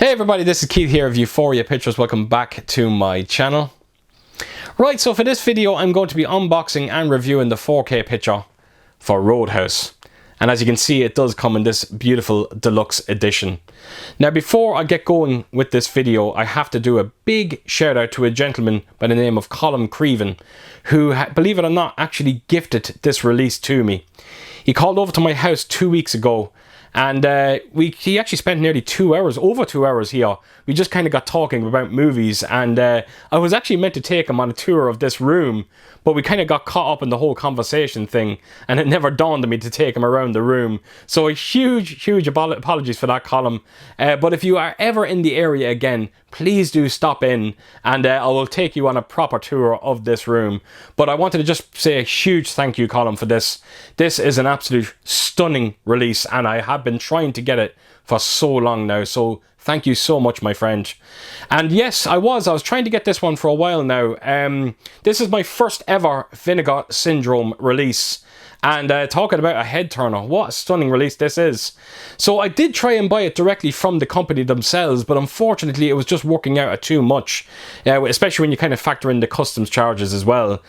Hey everybody, this is Keith here of Euphoria Pictures. Welcome back to my channel. Right, so for this video I'm going to be unboxing and reviewing the 4K picture for Roadhouse. And as you can see, it does come in this beautiful deluxe edition. Now before I get going with this video, I have to do a big shout out to a gentleman by the name of Colum Creaven, who, believe it or not, actually gifted this release to me. He called over to my house 2 weeks ago, and he actually spent nearly 2 hours, over 2 hours here. We just kind of got talking about movies, and I was actually meant to take him on a tour of this room, but we kind of got caught up in the whole conversation thing, and it never dawned on me to take him around the room. So a huge apologies for that, Colum. But if you are ever in the area again, please do stop in, and I will take you on a proper tour of this room. But I wanted to just say a huge thank you, Colum, for this. This is an absolute stunning release, and I have been trying to get it for so long now. So thank you so much, my friend. And yes, I was trying to get this one for a while now. This is my first ever Vinegar Syndrome release. And talking about a head turner, what a stunning release this is. So I did try and buy it directly from the company themselves, but unfortunately it was just working out at too much, especially when you kind of factor in the customs charges as well.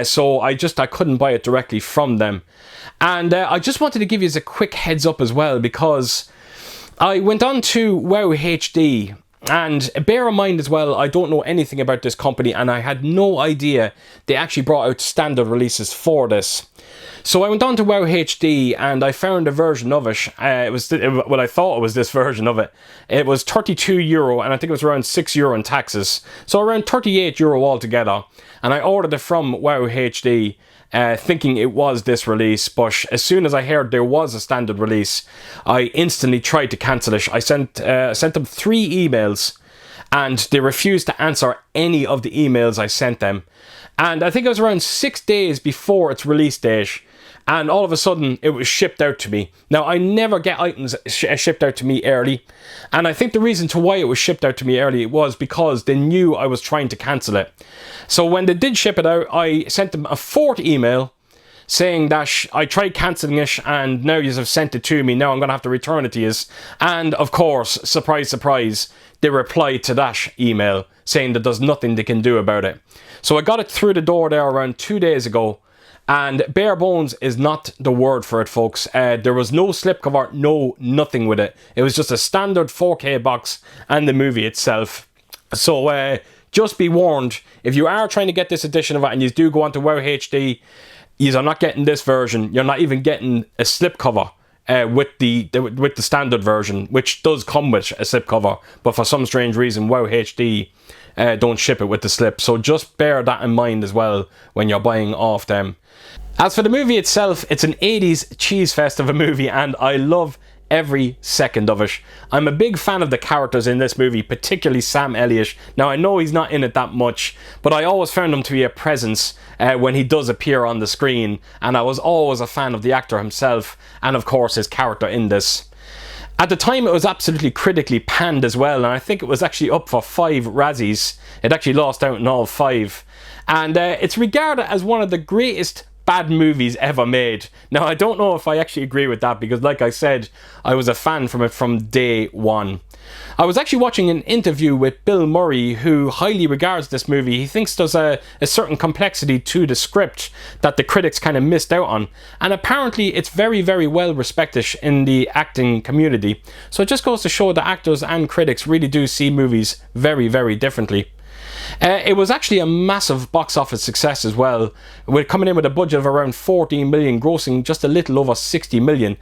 So I couldn't buy it directly from them. And I just wanted to give you a quick heads up as well, because I went on to Wow HD, and bear in mind as well, I don't know anything about this company, and I had no idea they actually brought out standard releases for this. So I went on to Wow HD and I found a version of it. Well, I thought it was this version of it. It was €32, and I think it was around €6 in taxes. So around €38 altogether. And I ordered it from Wow HD, thinking it was this release. But as soon as I heard there was a standard release, I instantly tried to cancel it. I sent them 3 emails, and they refused to answer any of the emails I sent them. And I think it was around 6 days before its release date, and all of a sudden it was shipped out to me. Now, I never get items shipped out to me early, and I think the reason to why it was shipped out to me early was because they knew I was trying to cancel it. So when they did ship it out, I sent them a 4th email saying that I tried cancelling it and now you have sent it to me, now I'm going to have to return it to you. And of course, surprise, surprise, they replied to that email saying that there's nothing they can do about it. So I got it through the door there around 2 days ago, and bare bones is not the word for it, folks. There was no slipcover, no nothing with it. It was just a standard 4K box and the movie itself. So just be warned, if you are trying to get this edition of it and you do go on to Wow HD, you are not getting this version. You're not even getting a slipcover with the standard version, which does come with a slipcover, but for some strange reason Wow HD don't ship it with the slip. So just bear that in mind as well when you're buying off them. As for the movie itself, it's an 80s cheese fest of a movie, and I love every second of it. I'm a big fan of the characters in this movie, particularly Sam Elliott. Now, I know he's not in it that much, but I always found him to be a presence when he does appear on the screen, and I was always a fan of the actor himself, and of course his character in this. At the time, it was absolutely critically panned as well, and I think it was actually up for 5 Razzies. It actually lost out in all 5. And it's regarded as one of the greatest bad movies ever made. Now, I don't know if I actually agree with that, because like I said, I was a fan from it from day one. I was actually watching an interview with Bill Murray, who highly regards this movie. He thinks there's a certain complexity to the script that the critics kind of missed out on, and apparently it's very well respected in the acting community. So it just goes to show that actors and critics really do see movies very differently. It was actually a massive box office success as well, with coming in with a budget of around 14 million, grossing just a little over 60 million.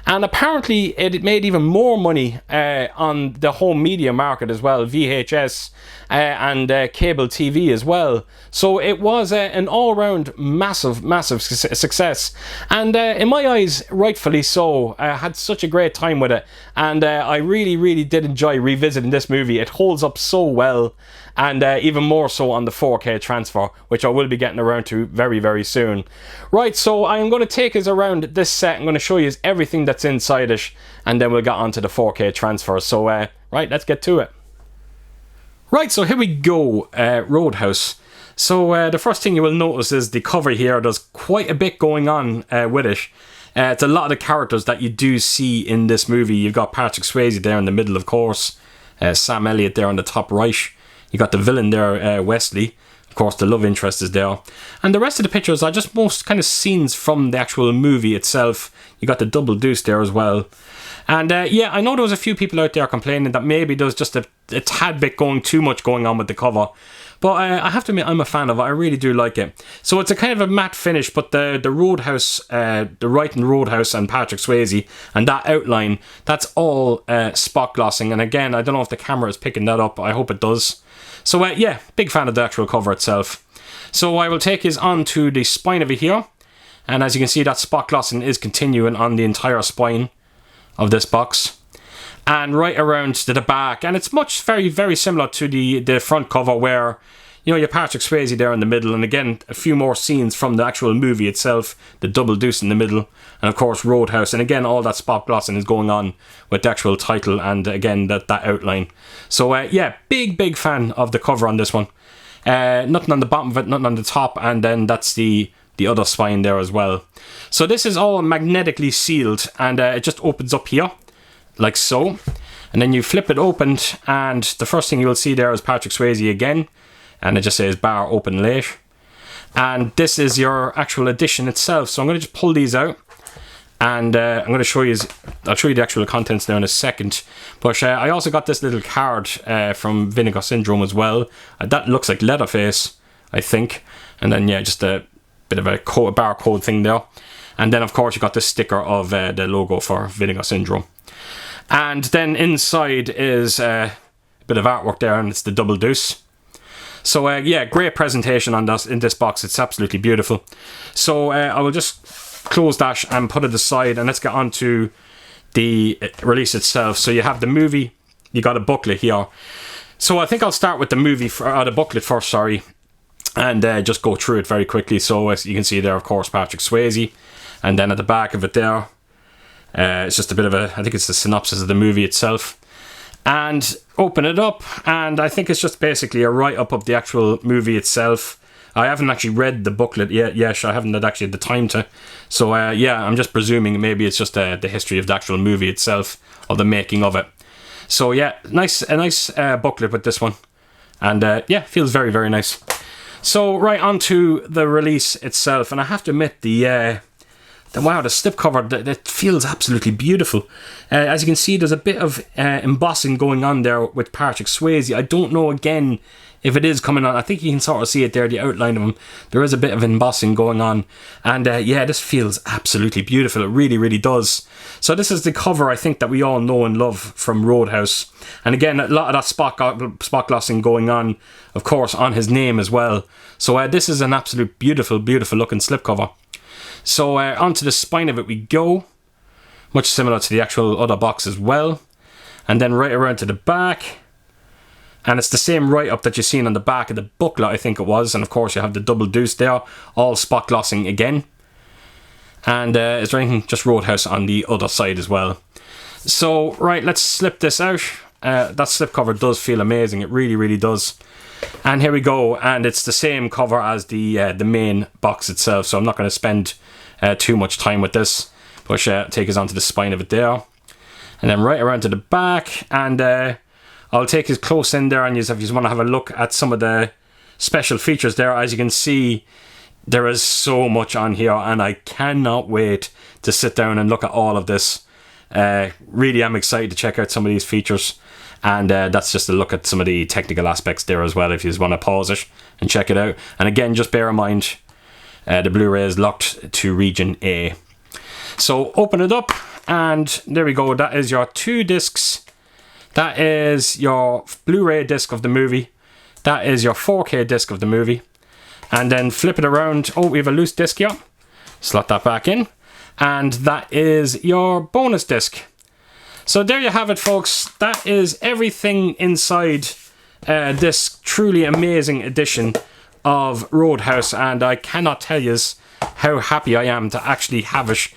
And apparently it made even more money on the home media market as well, VHS and cable TV as well. So it was an all-round massive success, and in my eyes, rightfully so. I had such a great time with it, and I really did enjoy revisiting this movie. It holds up so well, and even more so on the 4K transfer, which I will be getting around to very soon. Right, so I am going to take us around this set. I'm going to show you everything that's inside it, and then we'll get on to the 4K transfer. So right, let's get to it. Right, so here we go. Roadhouse. So the first thing you will notice is the cover here. There's quite a bit going on with it. It's a lot of the characters that you do see in this movie. You've got Patrick Swayze there in the middle, of course. Sam Elliott there on the top right. You got the villain there, Wesley. Of course, the love interest is there. And the rest of the pictures are just most kind of scenes from the actual movie itself. You got the double deuce there as well. And yeah, I know there was a few people out there complaining that maybe there's just a tad bit too much going on with the cover. But I have to admit, I'm a fan of it. I really do like it. So it's a kind of a matte finish, but the Roadhouse, the writing Roadhouse and Patrick Swayze, and that outline, that's all spot glossing. And again, I don't know if the camera is picking that up. I hope it does. So yeah, big fan of the actual cover itself. So I will take us on to the spine of it here. And as you can see, that spot glossing is continuing on the entire spine of this box. And right around to the back, and it's very similar to the front cover, where you know, your Patrick Swayze there in the middle, and again a few more scenes from the actual movie itself, the double deuce in the middle, and of course Roadhouse, and again all that spot glossing is going on with the actual title, and again that outline. So yeah, big fan of the cover on this one. Nothing on the bottom of it, nothing on the top, and then that's the other spine there as well. So this is all magnetically sealed, and it just opens up here like so, and then you flip it open, and the first thing you'll see there is Patrick Swayze again, and it just says bar open late. And this is your actual edition itself. So I'm going to just pull these out, and I'm going to show you, I'll show you the actual contents now in a second. But I also got this little card from Vinegar Syndrome as well. That looks like Leatherface, I think. And then yeah, just a bit of a barcode thing there. And then of course you got the sticker of the logo for Vinegar Syndrome. And then inside is a bit of artwork there, and it's the double deuce. So yeah, great presentation on this in this box. It's absolutely beautiful. So I will just close that and put it aside, and let's get on to the release itself. So you have the movie, you got a booklet here. So I think I'll start with the movie, the booklet first, sorry, and just go through it very quickly. So as you can see there, of course, Patrick Swayze, and then at the back of it there, it's just a bit of I think it's the synopsis of the movie itself. And open it up, and I think it's just basically a write-up of the actual movie itself. I haven't actually read the booklet yet. Yes, I haven't actually had the time to. So yeah, I'm just presuming maybe it's just the history of the actual movie itself, or the making of it. So yeah, a nice booklet with this one, and yeah, feels very nice. So right on to the release itself, and I have to admit wow, the slipcover, that feels absolutely beautiful. As you can see, there's a bit of embossing going on there with Patrick Swayze. I don't know, again, if it is coming on. I think you can sort of see it there, the outline of him. There is a bit of embossing going on. And yeah, this feels absolutely beautiful. It really does. So this is the cover, I think, that we all know and love from Roadhouse. And again, a lot of that spot glossing going on, of course, on his name as well. So this is an absolute beautiful looking slipcover. So onto the spine of it we go, much similar to the actual other box as well, and then right around to the back, and it's the same write-up that you've seen on the back of the booklet, I think it was, and of course you have the double deuce there, all spot glossing again, and is there anything, just Roadhouse on the other side as well. So right, let's slip this out. That slipcover does feel amazing, it really does. And here we go, and it's the same cover as the main box itself, so I'm not going to spend too much time with this, but take us onto the spine of it there, and then right around to the back, and I'll take us close in there, and if you want to have a look at some of the special features there. As you can see, there is so much on here, and I cannot wait to sit down and look at all of this. Really am excited to check out some of these features. And that's just a look at some of the technical aspects there as well, if you just want to pause it and check it out. And again, just bear in mind, the Blu-ray is locked to region A. So open it up, and there we go. That is your 2 discs. That is your Blu-ray disc of the movie. That is your 4K disc of the movie. And then flip it around. Oh, we have a loose disc here. Slot that back in. And that is your bonus disc. So there you have it, folks. That is everything inside this truly amazing edition of Roadhouse, and I cannot tell you how happy I am to actually have it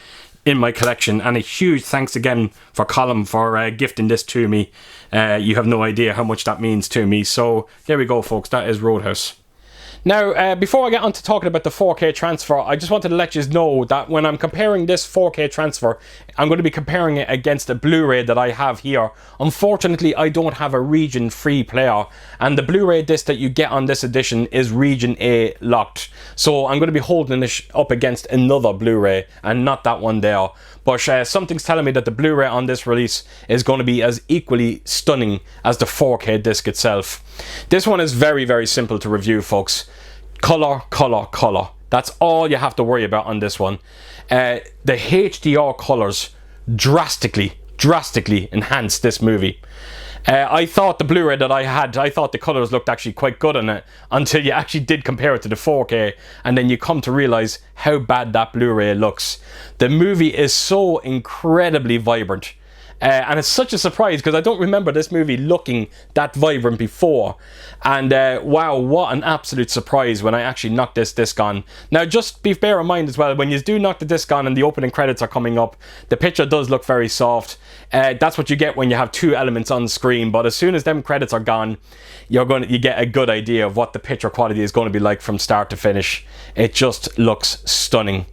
in my collection. And a huge thanks again for Colum for gifting this to me. You have no idea how much that means to me. So there we go, folks. That is Roadhouse. Now, before I get on to talking about the 4K transfer, I just wanted to let you know that when I'm comparing this 4K transfer, I'm going to be comparing it against the Blu-ray that I have here. Unfortunately, I don't have a region-free player, and the Blu-ray disc that you get on this edition is region A locked. So I'm going to be holding this up against another Blu-ray, and not that one there. But something's telling me that the Blu-ray on this release is going to be as equally stunning as the 4K disc itself. This one is very, very simple to review, folks. Color, color, color. That's all you have to worry about on this one. The HDR colors drastically enhance this movie. I thought the Blu-ray that I thought the colors looked actually quite good on it until you actually did compare it to the 4K, and then you come to realize how bad that Blu-ray looks. The movie is so incredibly vibrant. And it's such a surprise because I don't remember this movie looking that vibrant before. And wow, what an absolute surprise when I actually knocked this disc on. Now, just bear in mind as well, when you do knock the disc on and the opening credits are coming up, the picture does look very soft. That's what you get when you have two elements on screen. But as soon as them credits are gone, you get a good idea of what the picture quality is going to be like from start to finish. It just looks stunning.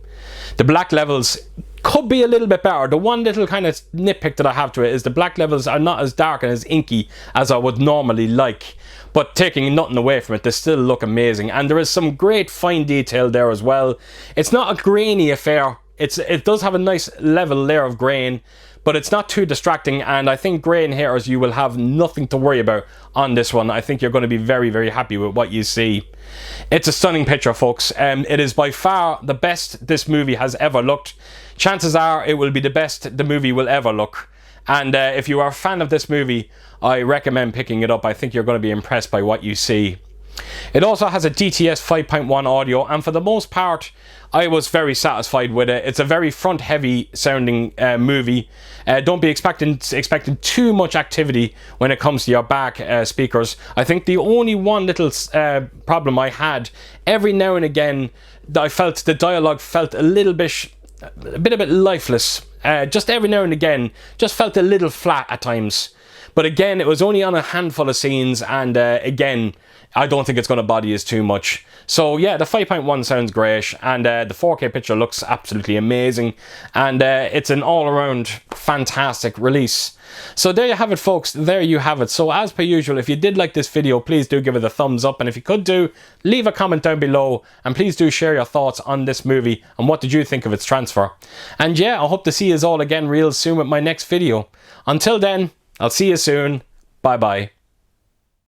The black levels could be a little bit better. The one little kind of nitpick that I have to it is the black levels are not as dark and as inky as I would normally like. But taking nothing away from it, they still look amazing. And there is some great fine detail there as well. It's not a grainy affair. It does have a nice level layer of grain, but it's not too distracting, and I think grain haters, you will have nothing to worry about on this one. I think you're going to be very, very happy with what you see. It's a stunning picture, folks. It is by far the best this movie has ever looked. Chances are it will be the best the movie will ever look. And if you are a fan of this movie, I recommend picking it up. I think you're going to be impressed by what you see. It also has a DTS 5.1 audio, and for the most part, I was very satisfied with it. It's a very front-heavy sounding movie. Don't be expecting too much activity when it comes to your back speakers. I think the only one little problem I had, every now and again, I felt the dialogue felt a bit lifeless. Just every now and again, just felt a little flat at times. But again, it was only on a handful of scenes, and again, I don't think it's going to bother you too much. So yeah, the 5.1 sounds great, and the 4K picture looks absolutely amazing, and it's an all-around fantastic release. So there you have it, folks. There you have it. So as per usual, if you did like this video, please do give it a thumbs up, and if you could leave a comment down below, and please do share your thoughts on this movie and what did you think of its transfer. And yeah, I hope to see you all again real soon with my next video. Until then, I'll see you soon. Bye bye.